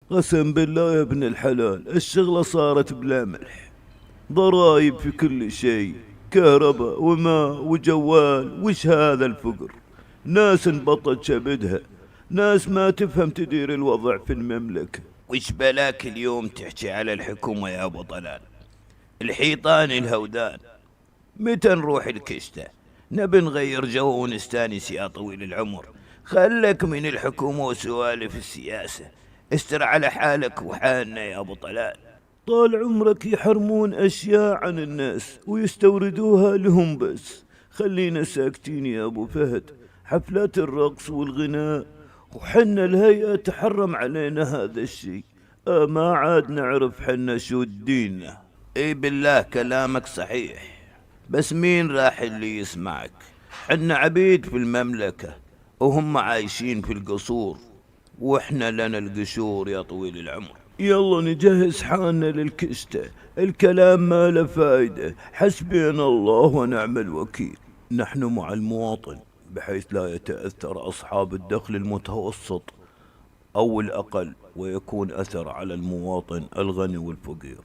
قسم بالله يا ابن الحلال الشغلة صارت بلا ملح. ضرايب في كل شيء، كهرباء وماء وجوال. وش هذا الفقر؟ ناس انبطت شبدها، ناس ما تفهم تدير الوضع في المملكة. وش بلاك اليوم تحكي على الحكومة يا ابو طلال؟ الحيطان الهودان. متى نروح الكشتة؟ نبي نغير جو ونستانس يا طويل العمر. خلك من الحكومة وسوالف السياسة، استر على حالك وحالنا يا ابو طلال. طال عمرك يحرمون أشياء عن الناس ويستوردوها لهم بس. خلينا ساكتين يا أبو فهد. حفلات الرقص والغناء وحنا الهيئة تحرم علينا هذا الشيء. ما عاد نعرف حنا شو ديننا. اي بالله كلامك صحيح، بس مين راح اللي يسمعك؟ حنا عبيد في المملكة وهم عايشين في القصور، واحنا لنا القشور يا طويل العمر. يلا نجهز حالنا للكستة. الكلام ما له فايدة. حسبنا الله ونعم الوكيل. نحن مع المواطن بحيث لا يتأثر أصحاب الدخل المتوسط أو الأقل، ويكون أثر على المواطن الغني والفقير.